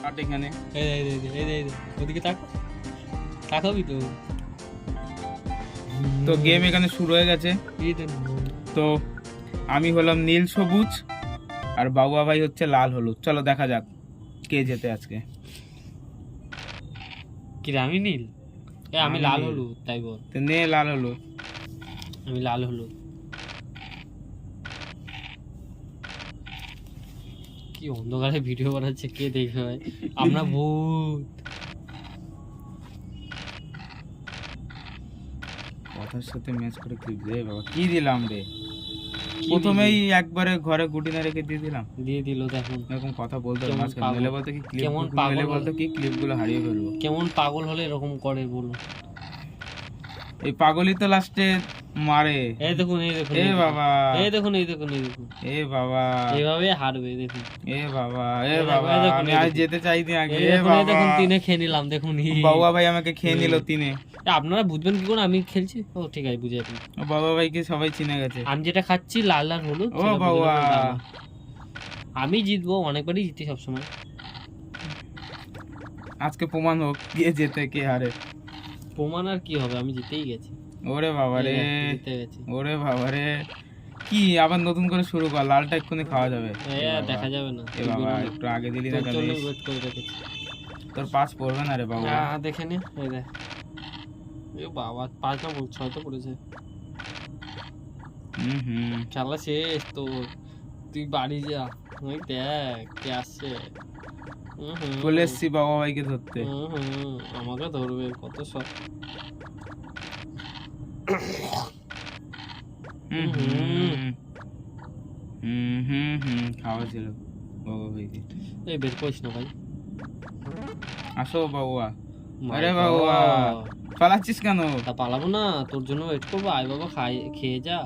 আট এখানে ওদিকে তাকাবি তো। তো গেম এখানে শুরু হয়ে গেছে। তো আমি হলাম নীল সবুজ আর বাবুয়া ভাই হচ্ছে লাল হলুদ। চলো দেখা যাক কে জেতে আজকে। কি আমি নীল? আমি লাল হলুদ, তাই বল। নে লাল হলুদ। আমি লাল হলুদ। কি অন্ধকারে ভিডিও বানাচ্ছে, কে দেখবে ভাই? আমরা ভূত। কথার সাথে ম্যাচ করে ক্লিপ রে বাবা, কি দিলাম রে? প্রথমেই একবারে ঘরে গুটি না রেখে দিয়ে দিল। দেখুন এরকম কথা বলতে মাঝখানে নইলে বলতে কি ক্লিপ, কেমন নইলে বলতে কি ক্লিপগুলো হারিয়ে ফেলবো। কেমন পাগল হলে এরকম করে বলুন? এই পাগলই তো লাস্টে মারে। এই দেখুন এ বাবা, এই দেখুন এ বাবা, এইভাবে হারবে দেখুন। এ বাবা, এ বাবা, আমি আজ যেতে চাইনি আগে। এ দেখুন বাবা, দেখুন তিনে খেয়ে নিলাম দেখুন। বাবা ভাই আমাকে খেয়ে নিল তিনে। আপনারা বুঝবেন কি করে আমি খেলছি? ও ঠিক আছে, বুঝে যাবেন। বাবা ভাইকে সবাই চিনে গেছে। আমি যেটা খাচ্ছি লাল লাল হলুদ। ও বাবা, আমি জিতবো, অনেকবারই জিতি সবসময়। আজকে প্রমাণ হোক কে জেতে কে হারে। প্রমাণ আর কি হবে, আমি জিতেই গেছি। ওরে বাবা রে, জিতে গেছি। ওরে বাবা রে, কি আবার নতুন করে শুরু কর? লালটা এক্ষুনি খাওয়া যাবে। দেখা যাবে না। এ বাবা, একটু আগে দিলি না কেন? ওয়েট করে রেখেছি। তোর পাস পড়বে না রে বাবা। দেখে নে, এই দেখ। এ বাবা, 5 না 6 তো পড়েছে। খেলা শেষ তো, তুই বাড়ি যা। ওই দেখ কে আসছে। চলে এসছি বাবা ভাইকে ধরতে। আমাকে ধরবে, কত সব। খাওয়া ছিল বাবা ভাইকে। এই বের করিস না ভাই। আসো বাবুয়া। আরে বাবুয়া, পালাচ্ছিস কেন? তা পালাবো না, তোর জন্য ওয়েট করবো। আয় বাবা, খেয়ে যা।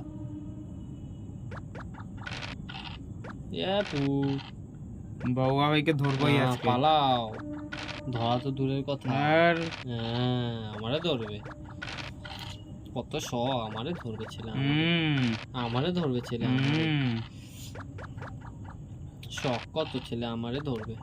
বাবুয়া ভাইকে ধরবোই আজকে। পালাও, ধরা তো দূরের কথা। আর আমারে ধরবে, কত আমারে ধরবে ছেলে। আমারে ধরবে ছেলে। শখ কত ছেলে আমারে ধরবে।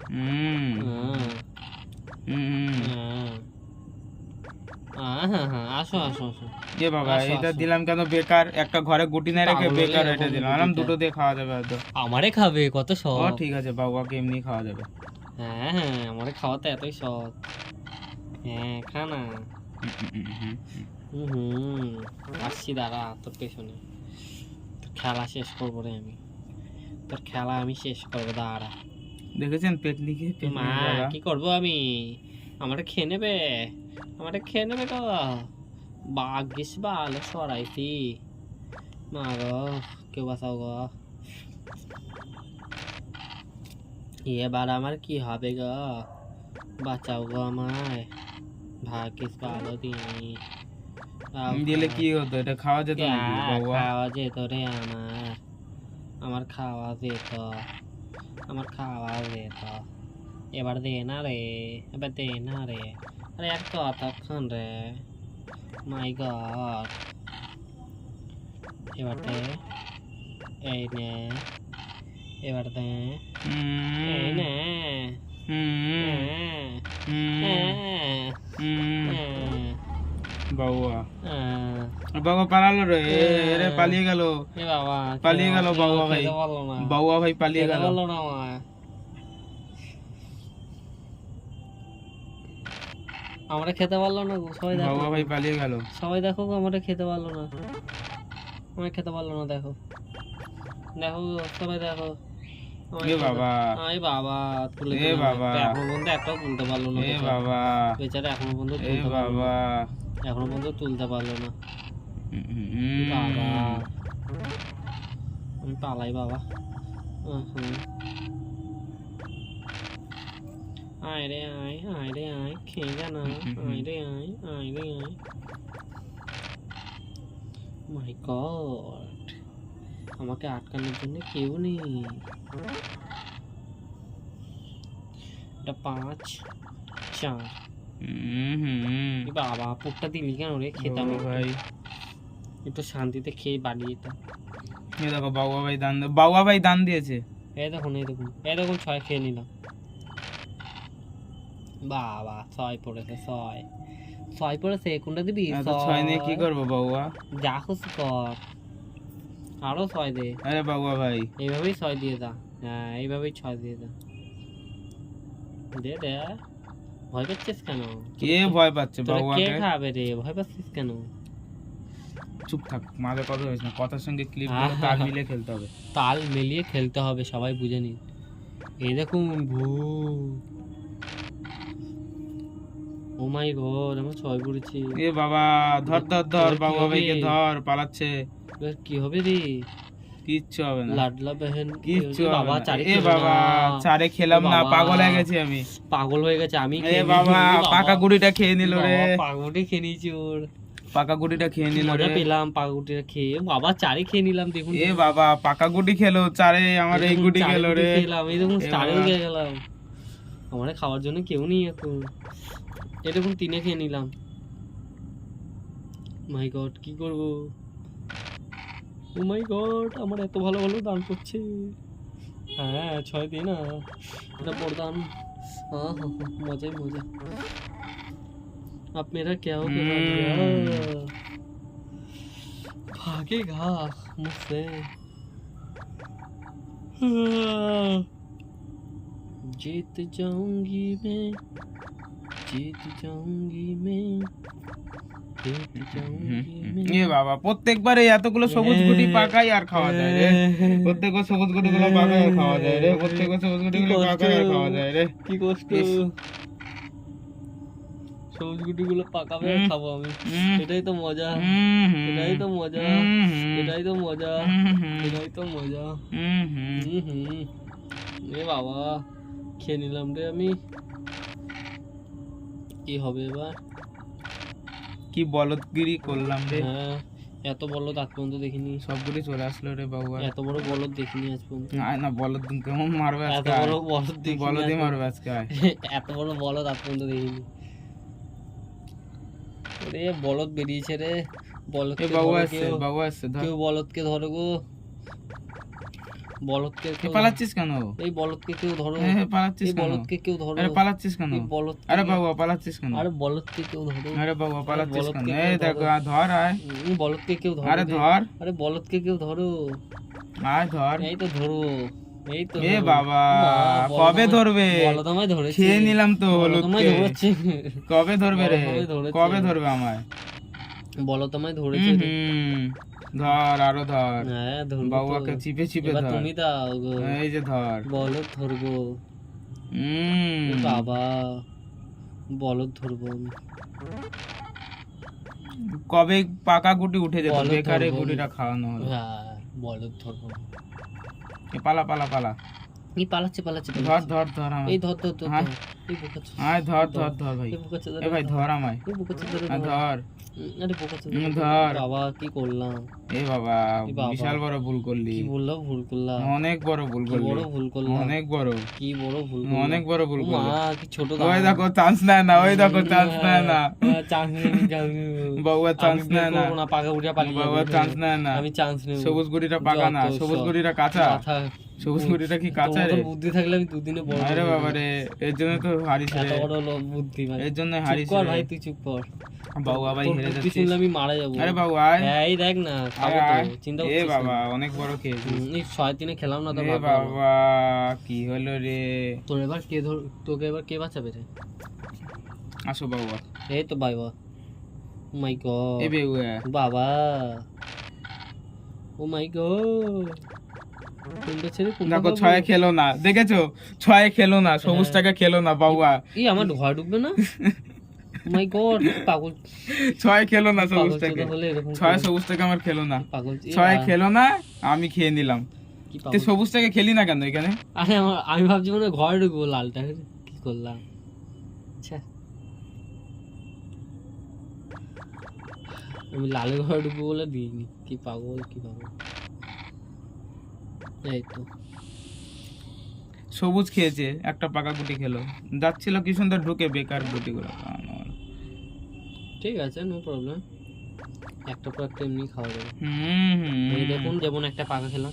আসো আসো আসো। এ বাবা, এটা দিলাম কেন বেকার? একটা ঘরে গুটি না রেখে বেকার এটা দিলাম। আরাম দুটো দিয়ে খাওয়া যাবে হয়তো। আমারে খাবে, কত শখ। ঠিক আছে, বাবুয়াকে এমনি খাওয়া যাবে। হ্যাঁ, আমারে খাওয়াতে এতই শখ। হ্যাঁ, খা না। আসছি, দাঁড়া তোর পেছনে। তোর খেলা শেষ করবো রে আমি। তোর খেলা আমি শেষ করবো, দাঁড়া। দেখেছেন পেট লিখে? মা কি করবো আমি? আমারে খেয়ে নেবে, আমারে খেয়ে নেবে তো। বাগিস ভালো সরাইছি। মা গো, কেউ বাঁচাও গো। এবার আমার কি হবে গো? বাঁচাও গো আমায়। ভাগ্যিস ভালো দিই দিলে কি হতো? এটা খাওয়া যেত নাকি? খাওয়া যেত রে আমার খাওয়া যেত, আমার খাওয়া যেত। এবার দে না রে, এবার দে না রে। আরে এক কতক্ষণ রে, মাই গড। এবার দে, এই নে। এবার দে, এই নে। বাবুয়া, বাবা পালালো রে। রে পালিয়ে গেল, পালিয়ে গেল বাবুয়া ভাই। বাবুয়া ভাই পালিয়ে গেল। আমরা খেতে পারলো না গো, সবাই দেখো। বাবুয়া ভাই পালিয়ে গেল। সবাই দেখো গো, আমরা খেতে পারলো না। আমরা খেতে পারলো না, দেখো দেখো সবাই দেখো। বাবা, এই বাবা, তুলে বাবা, এখনো পর্যন্ত একটাও তুলতে পারলো না। বাবা বেচারা এখনো পর্যন্ত তুলতে পারলো না। বাবা, আমি পালাই বাবা। আয় রে আয়, আয় রে আয়, খেয়ে যা না। আয় রে আয়, আয় রে আয়। মাই গড, আমাকে আটকানোর জন্য কেউ নেই। এটা 5 4। বাবা, পুকটা দিলি কেন রে? খেতাম ভাই, একটু শান্তিতে খেয়ে বাড়ি যেতাম। এই দেখো বাবুয়া ভাই দান, বাবুয়া ভাই দান দিয়েছে। এই দেখুন, এই দেখুন, এই দেখুন, 6 খেয়ে নিলাম। বাবা ছয় পড়েছে, ছয় ছয় পড়েছে, কোনটা দিবি? এত ছয় নিয়ে কি করবো বাবুয়া? যা খুশি কর, আরো ছয় দে। আরে বাবুয়া ভাই, এইভাবেই ছয় দিয়ে যা, হ্যাঁ এইভাবেই ছয় দিয়ে যা। দে দে, ভয় পাচ্ছিস কেন? কে ভয় পাচ্ছে তোরা কে বাবুয়াকে? খাবে রে, ভয় পাচ্ছিস কেন? চুপ থাক, মাঝে কথা হয়েছে না, কথার সঙ্গে ক্লিপ তাল মিলে খেলতে হবে। তাল মিলিয়ে খেলতে হবে, সবাই বুঝে নিন। এই দেখুন ভূত, ও মাই গড, আমার ছয় পড়েছি। এ বাবা, ধর ধর ধর, এবার কি বাবুয়া হবে? ভাইকে ধর, পালাচ্ছে। এবার কি হবে রে? কিচ্ছু হবে না, লাডলা বেহেন কিচ্ছু এ হবে বাবা, না। চারে এ খেলো বাবা, না। চারে খেলাম এ না, বাবা, পাগল হয়ে গেছি আমি। পাগল হয়ে গেছে, আমি এ খেয়ে বাবা, নিয়েছি, বাবা। পাকা গুড়িটা খেয়ে নিল রে, পাগলটি খেয়ে নিয়েছি ওর, পাকা গুড়িটা খেয়ে নিল রে। মজা পেলাম পাগলটিটা খেয়ে। বাবা চারে খেয়ে নিলাম, দেখুন এ বাবা, পাকা গুটি খেলো, চারে আমার এই গুটি চারে খেলো গুটি রে। খেলাম, এই দেখুন এ চারেও বাবা। খেয়ে গেলাম। আমার খাওয়ার জন্য কেউ নেই এখন। এই দেখুন তিনে খেয়ে নিলাম। মাই গড, কি করব? ও মাই গড, আমার এত ভালো ভালো দান করছে। হ্যাঁ ছয় দিন না, এটা বরদান। हाँ हाँ हाँ, मजा ही मजा। अब मेरा क्या हो गया? भागेगा मुझसे। जीत जाऊंगी मैं, जीत जाऊंगी मैं, जीत जाऊंगी मैं। এ বাবা, প্রত্যেকবারে এতগুলো সবুজ গুটি পাকাই আর খাওয়া যায় রে। প্রত্যেকবার সবুজ গুটি গুলো পাকাই আর খাওয়া যায় রে। প্রত্যেকবার সবুজ গুটি গুলো পাকাই আর খাওয়া যায় রে। কি কষ্ট। ইস। সবুজ গুটিগুলো পাকাবে আর খাবো আমি, এটাই তো মজা, এটাই তো মজা, এটাই তো মজা, এটাই তো মজা। এ বাবা, খেয়ে নিলাম রে আমি। কি হবে এবার? কি বলদগিরি করলাম রে। হ্যাঁ, এত বলদ আজ পর্যন্ত দেখিনি, সবগুলি চলে আসলো রে বাবা। এত বড় বলদ দেখিনি আজ পর্যন্ত। আয় না, বলদ কেমন মারবে এত আজকে? বড় বলদ দেখিনি, বলদই মারবে আজকে। আয়। এত বড় বলদ আজ পর্যন্ত দেখিনি। ওরে বলদ বেরিয়েছে রে, বলদকে এ বাবু ধরো আসছে, কেউ, বাবু আসছে, ধর। কেউ বলদকে ধরো গো, বলদকে এ কেউ, পালাচ্ছিস কেন? এই বলদকে কেউ ধরো, এ পালাচ্ছিস এই কেন? বলদকে কেউ ধরো, আরে পালাচ্ছিস কেন? এই বলদকে, আরে বাবু, পালাচ্ছিস কেন? আরে বলদকে কেউ ধরো, আরে বাবু, পালাচ্ছিস কেন? বলদকে এই কেউ দেখো, ধরো। ধর, আয়। বলদকে কেউ ধরো আরে রে। ধর, আরে বলদকে কেউ ধরো, আয় ধর। এই তো ধরো, এই তো এ ধরো। বাবা, বলদ কবে আমায়- ধরবে? বলদ আমায় ধরেছে, খেয়ে নিলাম তো বলদ হলুদ আমায় কে। ধরেছে, কবে ধরবে রে? বলদ আমায় ধরেছে। কবে ধরবে আমায়? বলদ আমায় ধরেছে রে। ধর, আরো ধর। হ্যাঁ ধরবো বাবুকে তো। চিপে চিপে এবার ধর। তুমি দাও গো, এই যে ধর। বলদ ধরবো। এ বাবা, বলদ ধরবো আমি। কবে পাকা গুটি উঠে যেত, বলদ বেকারে ধরবো গুটিটা আমি। খাওয়ানো হলো। হ্যাঁ, বলদ ধরবো। এ পালা পালা পালা। এই পালাচ্ছে পালাচ্ছে ধর পালাচ্ছে। ধর ধর আমায়। এই ধর ধর ধর হ্যাঁ। ধর। এই বোকাচ্ছে, আয় ধর ধর ধর ভাই। এই বোকাচ্ছে এ ভাই ধর আমায়। এই বোকাচ্ছে ধরে আয় ধর। ধর। আরে বোকাচ্ছে ধর। বাবা, কি করলাম? এ বাবা, এ বাবা। বিশাল বড় ভুল করলি। কি বললাম, ভুল করলাম, অনেক বড় ভুল কি করলি। বড় ভুল করলাম, অনেক বড়, কি বড় ভুল করলাম। অনেক বড় ভুল ও মা, করলি। কি ছোট ওই দেখো, চান্স নেয় না, ওই দেখো, চান্স নেয় না। চান্স নেই, চান্স নেই। বাবুয়া চান্স আমি বের নেয় না। করবো না, পাকা উঠিয়া পালিয়ে বাবুয়া যাবে। চান্স নেয় না। আমি চান্স নেব। সবুজ গুটিটা পাকা না, যত সবুজ সব। গুটিটা কাঁচা। মাথা, সবুজ গুটিটা কি কাঁচা তোমার রে? মতো বুদ্ধি থাকলে আমি দুদিনে বড় আরে হয়ে বাবা যেতাম। রে, এর জন্য তো হারিস এত রে। বড় বুদ্ধি ভাই। এর জন্য চুপ হারিস কর রে। ভাই, তুই চুপ কর। বাবুয়া ভাই তোর হেরে বুদ্ধি যাচ্ছিস। শুনলে আমি মারা যাবো। আরে বাবু আয়। হ্যাঁ, এই দেখ না, খাবো আয়, তো, চিন্তা এ করছিস বাবা, না। অনেক বড় খেয়েছিস। এই ছয় তিনে খেলাম না তো, এ ভাগ হলো। বাবা, কি হলো রে? তোর এবার কে ধর, তোকে এবার কে বাঁচাবে রে? আসো বাবুয়া। এই তো বাবা, ও মাই গড, এ বেগুয়া। বাবা, ও মাই গড, কোনটা ছেড়ে কোনটা দেখো, খাবো? ছয়ে খেলো না, দেখেছো? ছয়ে খেলো না, সবুজটাকে খেলো না বাবুয়া। এই আমার ঘর ঢুকবে না? মাই গড, পাগল, ছয় খেলো না পাগল সবুজটাকে। চোদা হলে এরকম ছয় করে। সবুজটাকে আমার খেলো না। পাগল, ছয় খেলো না, আমি খেয়ে নিলাম। কি তুই পাগল? সবুজটাকে খেলি না কেন এখানে? আরে আমি ভাবছি মানে ঘরে ঢুকবো, লালটা কি করলাম? আচ্ছা, আমি লালের ঘরে ঢুকবো বলে দিইনি। কি পাগল, কি পাগল। এই তো সবুজ খেয়েছে, একটা পাকা গুটি খেলো, যাচ্ছিল কি সুন্দর ঢুকে, বেকার গুটিগুলো খাওয়ানো হলো। ঠিক আছে, নো প্রবলেম। একটা পর একটা এমনি খাওয়া যাবে। হুম এই দেখুন যেমন একটা পাকা খেলাম,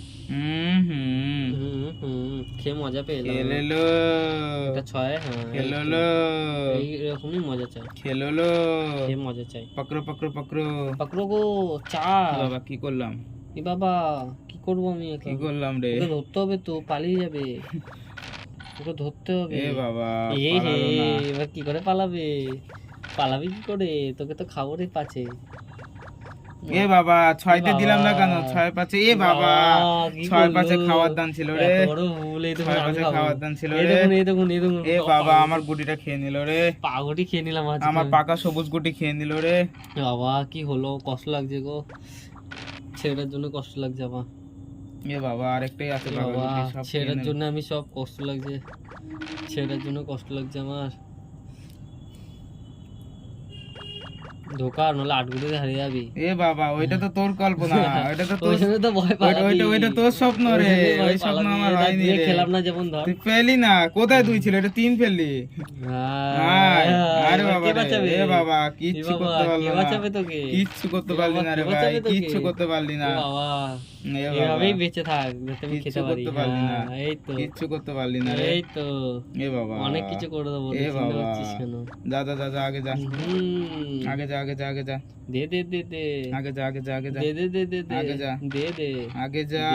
খেয়ে মজা পেলাম। খেলেলো এটা 6, হ্যাঁ খেললো এইরকমই মজা চাই, খেললো খেয়ে মজা চাই। পকড়ো পকড়ো পকড়ো। পাকড়ো গো চা। বাবা কি করলাম, এ বাবা কি করবো আমি কি এখন? করলাম রে? ওকে ধরতে হবে তো, পালিয়ে যাবে, ওকে ধরতে হবে। এ বাবা এ হে, পালালো না। এবার কি করে পালাবে? পালাবি কি করে? তোকে তো খাবো রে পাছে। এ বাবা 6তে বাবা। দিলাম না কেন? 6 5 এ বাবা কি 6 5 করলো? খাওয়ার দান ছিল রে। এত বড় ভুল, এই দেখুন 6 আমি 5 খাবো। খাওয়ার দান ছিল এই রে। দেখুন, এই দেখুন, এই দেখুন। এ বাবা আমার গুটিটা খেয়ে নিল রে। পাগড়ি খেয়ে নিলাম আজকে। আমার পাকা সবুজ গুটি খেয়ে নিল রে। বাবা কি হলো, কষ্ট লাগছে গো, ছেলেটার জন্য কষ্ট লাগছে আমার। এ বাবা আরেকটাই আছে এ পাকা বাবা গুটি, সব খেয়ে ছেলেটার নিল। জন্য আমি সব কষ্ট লাগছে, ছেলেটার জন্য কষ্ট লাগছে আমার। ধোকা, নলে আটগুড়িতে হারিয়ে যাবি। এ বাবা ওইটা তো তোর কল্পনা, ওইটা তো তোর, ওই জন্য তো ভয় পালাবি। ওইটা তোর স্বপ্ন রে। ওই জন্যই ভয় ওই স্বপ্ন পালাবি। আমার এটা হয়নি দিয়ে রে। খেলাম না যেমন ধর। তুই পেলি না, কোথায় তুই ছিল? এটা 3 ফেললি। আয়, আরে এবার বাবা কে রে, বাঁচাবে? এ বাবা এ কিচ্ছু বাবা, করতে পারলি কে না, বাঁচাবে তোকে? কিচ্ছু করতে এ পারলি বাবা, না কে রে ভাই, বাঁচাবে তোকে? কিচ্ছু করতে পারলি না। এ বাবা, এ বাবা এভাবেই বেঁচে থাক যাতে আমি কিচ্ছু খেতে পারি। করতে পারলি না, হ্যাঁ, এই তো, কিচ্ছু করতে পারলি না রে। এই তো এ বাবা অনেক কিছু করে দেবো, এ চিন্তা বাবা করছিস কেন? যা যা যা যা, আগে যা, হুম, আগে যা, আগে যা, আগে যা, দে দে দে দে, আগে যা, আগে যা, আগে যা, দে দে দে দে দে, আগে যা, দে দে, আগে যা,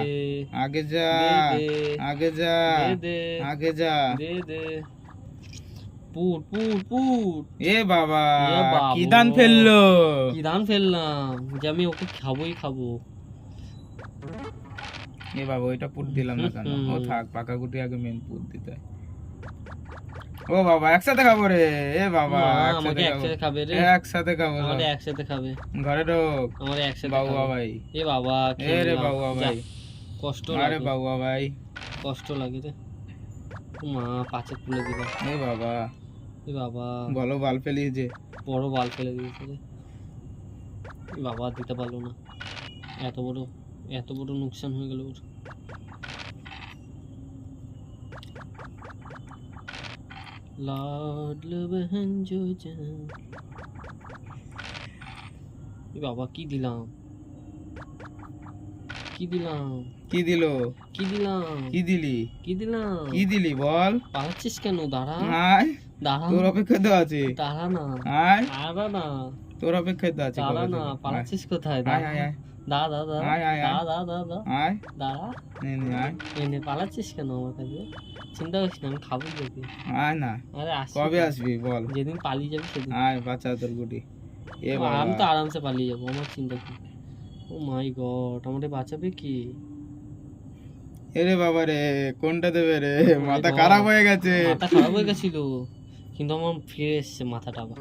দে আগে যা, দে, আগে যা, দে দে, আগে যা। দে দে, পুট পুট পুট। এ বাবা এ বাবা, কি দান ফেললো। কি দান ফেললাম যে আমি ওকে খাবোই খাবো। এ বাবা ওইটা পুট দিলাম না কেন? হুম। ও থাক, পাকা গুটি আগে মেন পুট দিতে হয়। ও বাবা একসাথে খাবো রে। এ বাবা মা, একসাথে আমাকে খাবো, একসাথে খাবে রে, একসাথে খাবো। আমাদের একসাথে খাবে, ঘরে ঢোক আমার একসাথে বাবুয়া খাবে। ভাই। এ বাবা এ খেয়ে রে নিলাম। বাবুয়া যা, ভাই, কষ্ট আরে লাগে, বাবুয়া ভাই। কষ্ট লাগে রে। মা পাচে তুলে দিলাম। এ বাবা এ বাবা বলো বাল ফেলি যে। বড় বাল ফেলে দিয়েছে রে। এ বাবা দিতে পারলো না, এত বড় নুকসান হয়ে গেল ওর। লাডলে বেহেন জো জান। এ বাবা কি দিলাম, কি দিলাম, কি দিল? কি দিলাম, কি দিলি? কি দিলাম? কি দিলি বল? পালাচ্ছিস কেন? দাঁড়া, আয়, দাঁড়া, তোর অপেক্ষায় তো আছে। দাঁড়া না, আয়, দাঁড়া না, তোর অপেক্ষায় তো আছে। দাঁড়া কবে না, থেকে? পালাচ্ছিস কোথায়? আয় দাঁড়া, আয় আয় দাঁড়া, দাঁড়া, আয়, আয়, আয়। দাঁড়া, দাঁড়া, দাঁড়া, আয়, দাঁড়া, নে নে আয়, এনে পালাচ্ছিস কেন আমার কাছে? চিন্তা করিস না, আমি খাবো তোকে। আয় না। আরে আসি কবে তো। আসবি বল? যেদিন পালিয়ে যাবি সেদিন। আয় বাচ্চা তোর গুটি। এ বাবা আমি তো আরামসে পালিয়ে যাবো, আমার চিন্তা কি। ও মাই গড, আমাদের বাঁচাবে কি? এরে বাবা রে, কোনটা দেবে রে? my মাথা God. খারাপ হয়ে গেছে। মাথা খারাপ হয়ে গেছিল, কিন্তু আমার ফিরে এসছে মাথাটা আবার।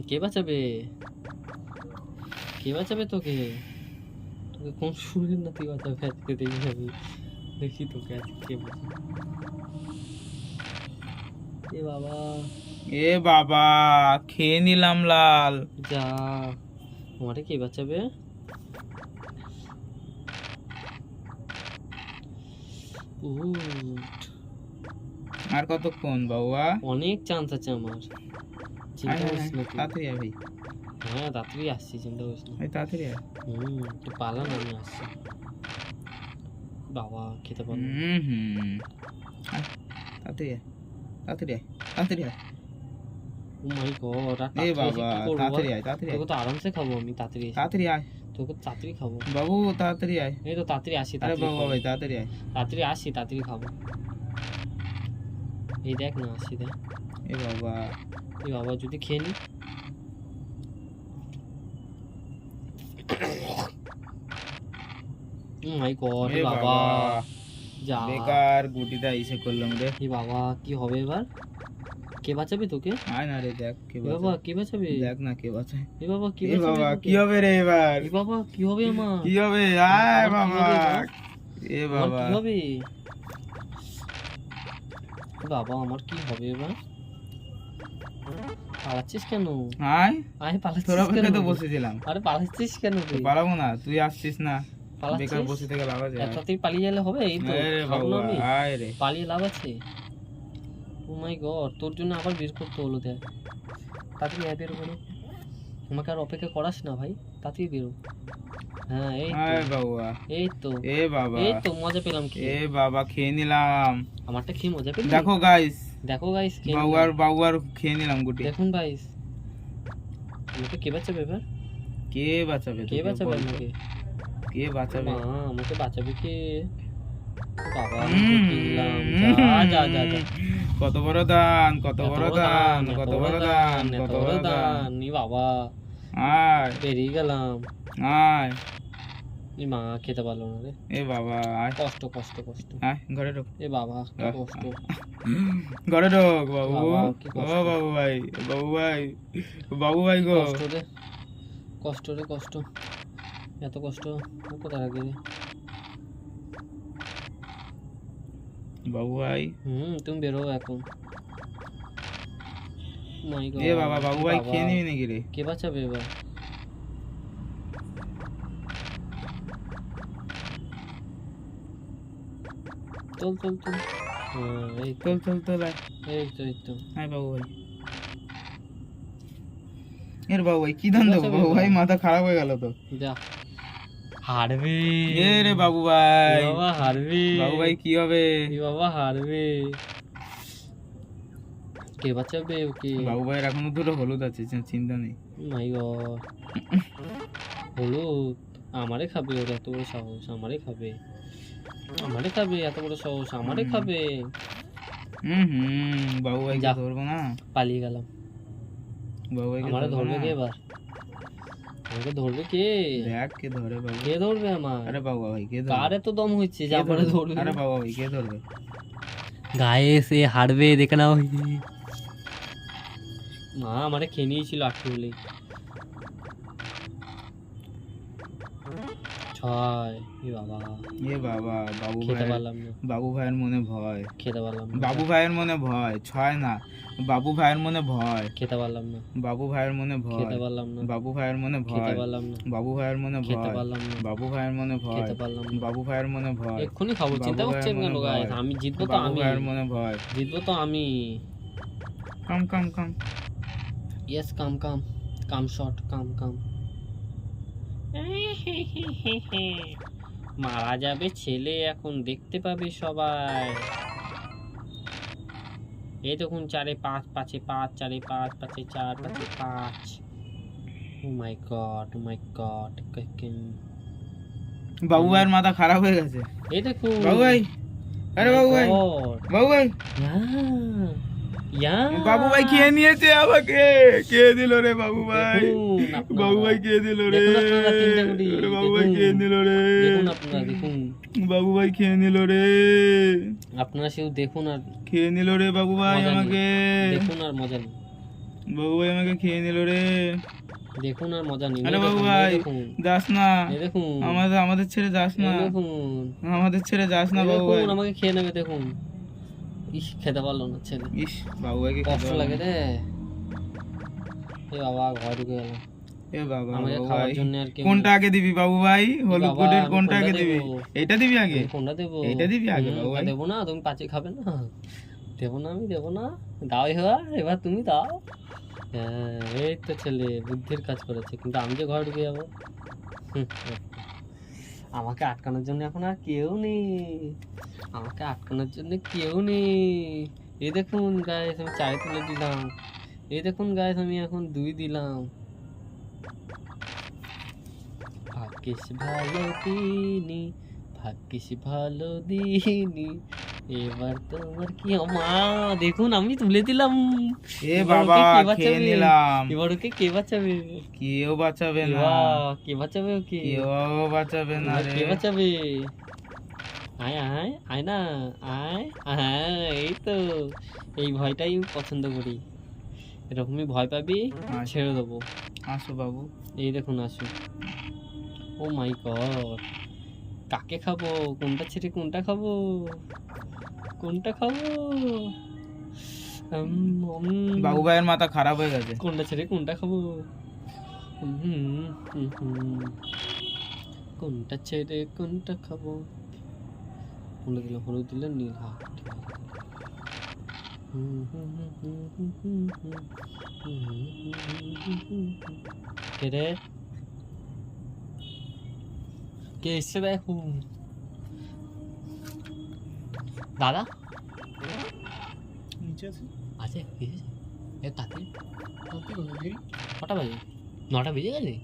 কে বাঁচাবে? কে বাঁচাবে তোকে? তোকে কোন সুরের নাতি বাঁচাবে আজকে? দেখি যাবি, দেখি তোকে আজকে কে বাঁচাবে। এ বাবা, এ বাবা খেয়ে নিলাম লাল। যা, আমারে কে বাঁচাবে? উঠ, আর কতক্ষণ বাবা? অনেক চান্স আছে আমার, আয় চিন্তা আয় করিস আয়, না তুই। তাড়াতাড়ি আয় ভাই, হ্যাঁ তাড়াতাড়ি আসছি, চিন্তা করিস না। ভাই তাড়াতাড়ি আয়। তুই পালা না, আমি আসছি। বাবা খেতে পারবো। আয়, তাড়াতাড়ি আয়, তাড়াতাড়ি আয়, তাড়াতাড়ি আয়। ও মাই গড, আর এ তাড়াতাড়ি এসে বাবা কি করবো বল? তাড়াতাড়ি আয়, তাড়াতাড়ি আয়, তোকে তো আরামসে খাবো আমি, তাড়াতাড়ি এসে। তাড়াতাড়ি আয় তোকে তাড়াতাড়ি খাবো। বাবু, তাড়াতাড়ি আয়। এই তো তাড়াতাড়ি আসি, আরে তাড়াতাড়ি বাবা খাবো। ভাই তাড়াতাড়ি আয়। তাড়াতাড়ি আসি, তাড়াতাড়ি খাবো। এই দেখ না, আসি দেখ। এ বাবা এই বাবা যদি খেয়ে নি। মাই গড, এ বাবা বাবা যা। বেকার গুটিটা ইসে করলাম রে। এই বাবা কি হবে এবার? কে বাঁচাবে তোকে? আয় না রে, দেখ কে এ বাবা বাঁচায়। কে বাঁচাবে? দেখ না কে বাঁচায়। এ বাবা কি এ বাঁচাবে বাবা তোকে? কি হবে রে এবার? এ বাবা কি হবে আমার? কি হবে? আয় আমার কি বাবা। হবে এবার? এ আমার বাবা কি হবে? বাবা আমার কি হবে এবার? পালাচ্ছিস কেন? আয়, আয় তোর পালাচ্ছিস কেন? অপেক্ষায় তো বসেছিলাম। আরে পালাচ্ছিস কেন তুই? পালাবো না, তুই আসছিস না। বেকার পালাচ্ছিস? বসে থেকে লাভ আছে? এত তাড়াতাড়ি পালিয়ে গেলে হবে? এই তো আরে খাবো না বাবা আমি, আয় রে। পালিয়ে লাভ আছে? ও মাই গড, তোর জন্য আবার বের করতে হলো দেখ। তাড়াতাড়ি আয়, বেরো বেরো। আমাকে আর অপেক্ষা করাস না ভাই, তাড়াতাড়ি বেরো। হ্যাঁ এই তো, আয় বাবা, এই তো, এ বাবা, এই তো মজা পেলাম কি। এ বাবা খেয়ে নিলাম। আমারটা খেয়ে মজা পেলি? দেখো গাইস, দেখো গাইস, বাবু আর খেয়ে নিলাম গুটি। দেখুন গাইস, আমাকে কে বাঁচাবে এবার? কে বাঁচাবে কে তোকে বাঁচাবে বল তো? আমাকে? কে বাঁচাবে? মা, আমাকে বাঁচাবে কে? বাবা, হুম, আমাকে কি দিলাম? যা যা যা যা। কত বড় দান, কত এত বড় দান, কত বড় দান, এত কত বড় বড় দান। দান। ই বাবা, আয় বেরিয়ে গেলাম। আয়, ই মা, খেতে পারলো না রে। এ বাবা আয়, কষ্ট কষ্ট কষ্ট। আয় ঘরে ঢোক, এ বাবা, কি কষ্ট। ঘরে ঢোক বাবু। বাবা, কি ও কষ্ট। বাবু ভাই, বাবু ভাই, বাবু ভাই গো। কষ্ট রে, কষ্ট রে, কষ্ট। এত কষ্ট কোথায় রাখবি রে? বাবু ভাই, তুমি বেরো এখন। মাই গড, এ বাবা, বাবু ভাই খেয়ে নিবি নাকি রে? কে বাঁচাবে এবার? চল চল চল। এই তো, চল চল চল আয়, এই তো, এই তো। আয় বাবু ভাই। এর বাবু ভাই কি দান দেবো? বাবু ভাই মাথা খারাপ হয়ে গেল তো। যা, হারবি। এ রে বাবু ভাই, বাবা হারবি। বাবু ভাই কি হবে? এ বাবা হারবি। কে বাঁচাবে ওকে? বাবু ভাইয়ের এখনো দুটো হলুদ আছে, চিন্তা নেই। মাই গড, হলুদ আমারে খাবে? ওর এত বড় সাহস, আমারে খাবে, আমারে খাবে, এত বড় সাহস, আমারে খাবে। বাবু ভাই যা। ধরবো না, পালিয়ে গেলাম। বাবু ভাই আমারে ধরবে কে এবার? আমাকে ধরবে কে? দেখ কে ধরে বাবু। কে ধরবে আমার? আরে বাবু ভাই কে ধরবে? কার এত দম হচ্ছে যে আমারে ধরবে? আরে বাবু ভাই কে ধরবে? গায়ে সে হারবে, দেখে নাও। মা আমারে খেয়ে নিয়েছিল আটকে বলে। ছয়। এ বাবা, এ বাবা, বাবু খেতে ভাই, পারলাম না, বাবু ভাইয়ের মনে ভয়, খেতে পারলাম না, বাবু ভাইয়ের মনে ভয়। ছয় না, বাবু ভাইয়ের মনে ভয়, খেতে পারলাম না, বাবু ভাইয়ের মনে ভয়, খেতে পারলাম না, বাবু ভাইয়ের মনে খেতে ভয়, পারলাম না, বাবু ভাইয়ের মনে খেতে ভয়, পারলাম না, বাবু ভাইয়ের মনে ভয়, খেতে পারলাম না। বাবু ভাইয়ের মনে ভয়, এক্ষুনি খাবো, চিন্তা বাবু করছেন ভাইয়ের কেন মনে গাইস? ভয়, আমি জিতবো তো, বাবু আমি ভাইয়ের মনে ভয়। জিতবো তো আমি। কাম কাম কাম, ইয়েস, কাম কাম, কাম শট, কাম কাম। মারা যাবে ছেলে, এখন দেখতে পাবে সবাই। এই দেখুন, 4 5 5 5 4 5 5 4 5 5। ও মাই গড, ও মাই গড। বাবু ভাইয়ের মাথা খারাপ হয়ে গেছে। এই দেখুন বাবু ভাই, আরে বাবু ভাই, বাবু ভাই, বাবু ভাই খেয়ে নিয়েছে আমাকে, কে দিল রে বাবু ভাই? বাবু ভাই কে দিল রে? আরে বাবু ভাই খেয়ে নিল রে, দেখুন আপনারা, দেখুন বাবু ভাই খেয়ে নিল রে, আপনারা শুধু দেখুন আর খেয়ে নিল রে বাবু ভাই মজা নিন। আমাকে, দেখুন আর মজা নিন, বাবু ভাই আমাকে খেয়ে নিল রে। দেখুন আর মজা নিন। আরে এই বাবু দেখুন, ভাই, এই দেখুন, যাস না, এই দেখুন, আমাদের ছেড়ে যাস না, এই দেখুন, আমাদের ছেড়ে যাস না এই বাবু ভাই। দেখুন, আমাকে খেয়ে নেবে, দেখুন। ইস, খেতে পারলো না ছেলে, ইস, বাবু ভাইকে খেতে কষ্ট পারলাম লাগে না। রে। এ বাবা, ঘর ঢুকে গেল। এ বাবা, আমাকে বাবু খাওয়ার ভাই জন্য আর কেউ কোনটা আগে দিবি বাবু ভাই? হলুদ বাবা, গুটির আমি কোনটা কোনটা আগে দিবি? দেবো? এটা দিবি আগে? আমি কোনটা দেবো? এইটা দিবি আগে বাবু ভাই? দেবো না, তুমি পাঁচে খাবে না? দেবো না, আমি দেবো না। দাও এবার, এবার তুমি দাও। হ্যাঁ, এই তো ছেলে বুদ্ধির কাজ করেছে, কিন্তু আমি যে ঘরে ঢুকে যাবো। আমাকে আটকানোর জন্য এখন আর কেউ নেই, আমাকে আটকানোর জন্য কেউ নেই। এই দেখুন গাইস, আমি 4 তুলে দিলাম। এই দেখুন গাইস, আমি এখন 2 দিলাম। ভাগ্যিস ভালো দিনি, ভাগ্যিস ভালো দিনি, এবার তোমার কি মা। দেখুন আমি তুলে দিলাম। এ এবার বাবা, ওকে কে খেয়ে বাঁচাবে? নিলাম। এবার ওকে কে বাঁচাবে? কেউ বাঁচাবে না, কে বাঁচাবে ওকে? কেউ বাঁচাবে না এবার রে। কে বাঁচাবে? আয় আয় আয় না, আয়। হ্যাঁ, এই তো, এই ভয়টাই আমি পছন্দ করি। এরকমই ভয় পাবি, আচ্ছা। ছেড়ে দেবো। আসো বাবু। এই দেখুন, আসুন। ও মাই গড, কাকে খাবো? কোনটা ছেড়ে কোনটা খাবো? কোনটা খাবো? বাবু ভাইয়ের মাথা খারাপ হয়ে গেছে। কোনটা ছেড়ে কোনটা খাবো? কোনটা ছেড়ে কোনটা খাবো? হলুদ দিলাম, হলুদ দিলাম, নীল। হ্যাঁ, ঠিক আছে। কে রে? কে এসছে দেখো? দাদা নিচে আছে আছে এসেছে? এ তাকে কটা বাজে? 9টা বেজে গেছে?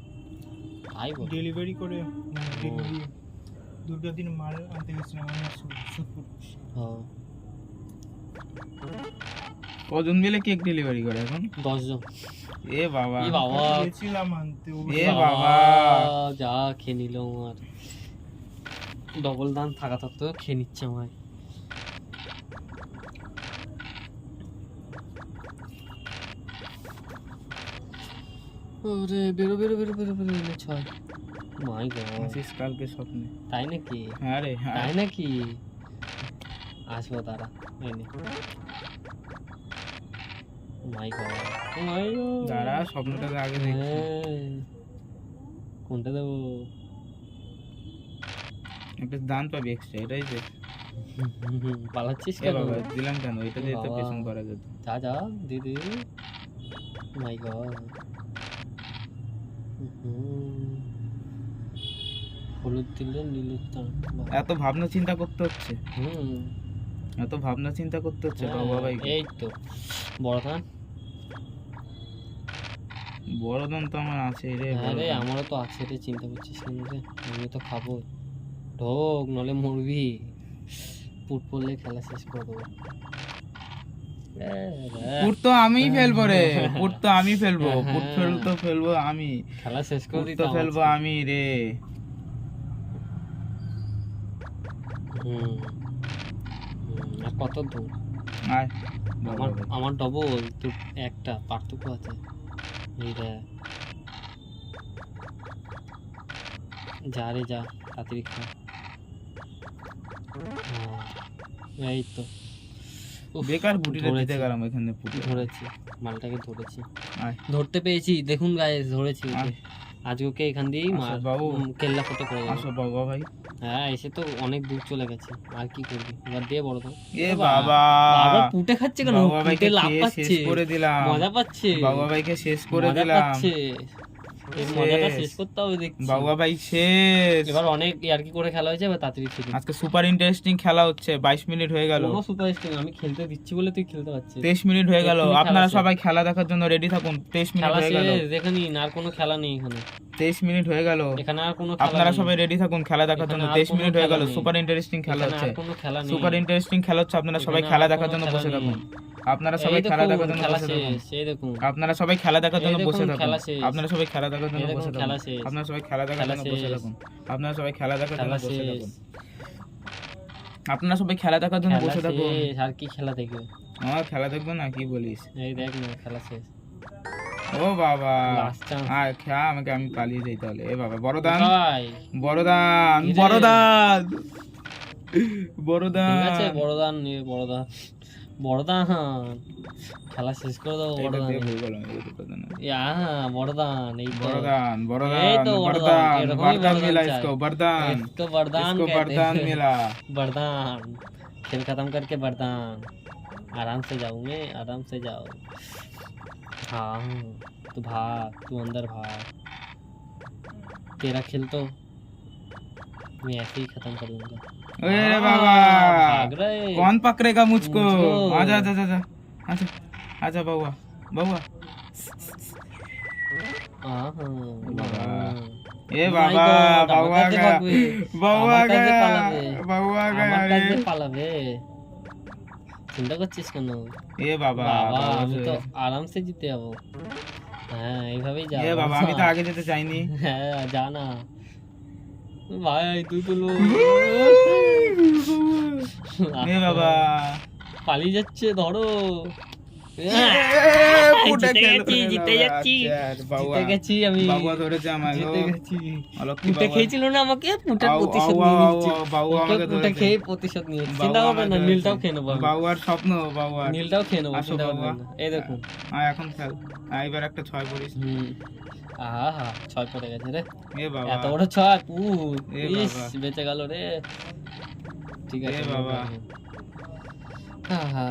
তাই বল। ডেলিভারি করে দুর্গা দিন মাল আনতে গেছিলাম আমি সুদপুর। কজন মিলে কেক ডেলিভারি করে এখন? 10 জন। এ বাবা, এ বাবা, গেছিলাম আনতে। এ বাবা, যা খেয়ে নিল আমার। ডবল দান থাকা সত্ত্বেও খেয়ে নিচ্ছে আমার। ওরে বেরো বেরো বেরো বেরো বেরো এনে 6। মাই গড, আসিস কালকে স্বপ্নে। তাই নাকি? হ্যাঁ রে, হ্যাঁ। তাই নাকি? আসবো তারা এনে। মাই গড, মাই গড, দাঁড়া স্বপ্নটাকে আগে দেখি। কোনটা দেবো? একটা দান পাবি এক্সট্রা, এটাই যে। পালাচ্ছিস এ কেন? বাবা দিলাম কেন? এটা দিয়ে তো বাবা। পেছন করা যেত। যা যা দিদি। মাই গড, হলুদ দিলে নীলের দাম। এত ভাবনা চিন্তা করতে হচ্ছে, এত ভাবনা চিন্তা করতে হচ্ছে বাবা ভাই। এই তো বড় দান। বড় দান তো আমার আছে রে। আরে আমারও তো আছে রে, চিন্তা করছিস কেন রে? আমি তো খাবো। ঢোক নলে মরবি। পুট পড়লে খেলা শেষ করে দেবো। পুট তো আমিই ফেলবো রে, পুট তো আমি ফেলবো, পুট ফেলবো আমি। খেলা শেষ করে পুট দিতে তো ফেলবো আমি রে। আর কত দূর? আয় আমার আমার ডবল তো, একটা পার্থক্য আছে। এই দেখ, যা রে যা, তাড়াতাড়ি খা। এই তো বেকার গুটিটা দিতে গেলাম এখানে। পুট ধরেছি, মালটাকে ধরেছি, আয় ধরতে পেরেছি। দেখুন গাইস, ধরেছি ওকে। আয়। আজ ওকে এখান দিয়েই আসো বাবু। কেল্লা ফটো করে দেবো। আসো বাবা ভাই। হ্যাঁ, এসে তো অনেক দূর চলে গেছে, আর কি করবি? এবার দিয়ে বড় দাম। এ বাবা, আবার পুটে খাচ্ছে কেন? বাবা ভাইকে পুটে লাভ খেয়ে শেষ পাচ্ছে, করে দিলাম। মজা পাচ্ছে, বাবা ভাইকে শেষ করে মজা দিলাম। পাচ্ছে। এই মজাটা শেষ। শেষ করতে হবে দেখছি। বাবা ভাই শেষ। এবার অনেক ইয়ার্কি করে খেলা হয়েছে, এবার তাড়াতাড়ি খেলি। আজকে সুপার ইন্টারেস্টিং খেলা হচ্ছে। 22 মিনিট হয়ে গেল। কোনো সুপার স্টার আমি খেলতে দিচ্ছি বলে তুই খেলতে পারছিস। 23 মিনিট হয়ে গেল। এক্ষুনি খেলা আপনারা শেষ। সবাই খেলা দেখার জন্য রেডি থাকুন। 23 মিনিট খেলা হয়ে গেল। শেষ, দেখে নিন, আর কোনো খেলা নেই এখানে। 23 মিনিট হয়ে গেল। এখানে আর কোনো খেলা আপনারা নেই। সবাই রেডি থাকুন খেলা দেখার জন্য। এখানে আর 23 কোনো মিনিট হয়ে খেলা গেল। নেই। সুপার ইন্টারেস্টিং খেলা এখানে হচ্ছে। আর কোনো খেলা নেই। সুপার ইন্টারেস্টিং খেলা হচ্ছে। আপনারা সবাই এখানে খেলা আর দেখার কোনো জন্য খেলা বসে নেই। থাকুন। আপনারা সবাই এই খেলা দেখুন, দেখার জন্য খেলা বসে থাকুন। শেষ, এই দেখুন। আপনারা সবাই খেলা দেখার জন্য এই বসে দেখুন, থাকুন। খেলা শেষ। আপনারা সবাই খেলা দেখার জন্য এই দেখুন, বসে খেলা থাকুন। শেষ। আপনারা সবাই খেলা দেখার খেলা জন্য বসে শেষ। থাকুন। আপনারা সবাই খেলা দেখার জন্য খেলা বসে শেষ। থাকুন। আপনারা সবাই খেলা দেখার জন্য খেলা বসে থাকুন। শেষ, আর কি খেলা দেখবে? আমার খেলা দেখবো না, কি বলিস? এই দেখ না, খেলা শেষ। ও বাবা, Last chance. আর খা আমাকে, আমি পালিয়ে যাই তাহলে। এ বাবা, বড় দান, কোথায়? বড় দান, কি রে? বড় দান, বড় ঠিক আছে, দান। বড় দান নিয়ে, বড় দান, বড় দান। খেলা শেষ করে দেবো, বড় এটা দান। দিয়ে ভুল করলাম, এই দুটো দান। বড় দান, এই তো। বড় দান, বড় এই দান, তো বড় বড় দান, দান, এরকমই বরদান বড় দান मिला चाहे। इसको, बरदान, इसको वरदान इसको कहते बरदान हैं। मिला। वरदान, खेल खत्म करके वरदान। आराम से जाओ, मैं आराम से जाओ। हाँ, तू भाग, तू अंदर भाग। तेरा खेल तो मैं ऐसे ही खत्म कर दूंगा। अरे बाबा, भाग रहे। कौन पकड़ेगा मुझको? मुझको। आजा आजा आजा आजा आजा बाबा, बाबा। हाँ, बाबा। हाँ। ए Oh my बाबा, God, बाबा আমার কাছে गया, ভাগবে। बाबा আমার কাছে गया, পালাবে। बाबा गया আমার रे। কাছে পালাবে। চিন্তা করছিস কেন? এ বাবা, বাবা, বাবা আমি যে- তো আরামসে জিতে যাবো। হ্যাঁ, এইভাবেই যাবো। এ বাবা, আমি তো আগে যেতে চাইনি। হ্যাঁ, যা না ভাই, তুই তো লো। এ বাবা, পালিয়ে যাচ্ছে, ধরো। ফুটে জিতে খেলো গেছি, রে জিতে বাবা। যাচ্ছি। আচ্ছা, বাবা, জিতে গেছি আমি। বাবা ধরেছে আমাকে। জিতে গেছি। অলক্ষী পুটে বাবা। খেয়েছিল না আমাকে, পুটের আউ, প্রতিশোধ আউ, নিয়ে আউ, নিচ্ছি। আউ, বাবু ওকে আমাকে পুটে ধরেছে। খেয়ে প্রতিশোধ নিয়েছি। বাবু চিন্তা করবেন আমাকে না, ধরেছে। নীলটাও খেয়ে নেবো আমি। বাবুয়ার স্বপ্ন, বাবুয়ার। নীলটাও খেয়ে নেবো, আসো চিন্তা বাবা। করবেন না। এই দেখুন। এখন খেল। এবার একটা 6 করিস। আহা, 6 পড়ে গেছে রে। এ বাবা, এত বড় 6, পুট। এ ইস, বাবা। বেঁচে গেল রে। ঠিক আছে এ বাবা। আহা,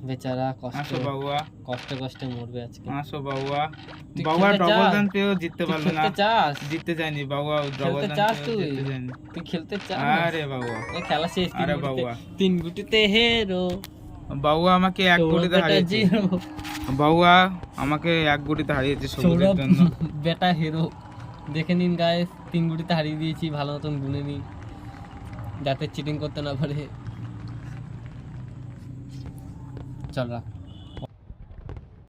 বেচারা আসো বাবুয়া, কষ্টে কষ্টে মরবে আজকে। আসো বাবুয়া। তুই বাবুয়া খেলতে ডবল চাস? রান পেয়েও জিততে তুই পারলো না, খেলতে চাস? জিততে চাইনি বাবুয়া, ডবল খেলতে রান চাস পেয়েও তুই? জিততে চাইনি। তুই খেলতে চাস? আরে বাবুয়া, এ খেলা শেষ, আরে বাবুয়া, 3 গুটিতে হেরো, বাবুয়া আমাকে এক সৌরভ গুটিতে বেটা হারিয়েছে। জিরো। বাবুয়া আমাকে এক গুটিতে হারিয়েছে সবুজের সৌরভ জন্য। বেটা হিরো। দেখে নিন গাইস, 3 গুটিতে হারিয়ে দিয়েছি, ভালো মতন গুনে নিন যাতে চিটিং করতে না পারে। চল রাখ।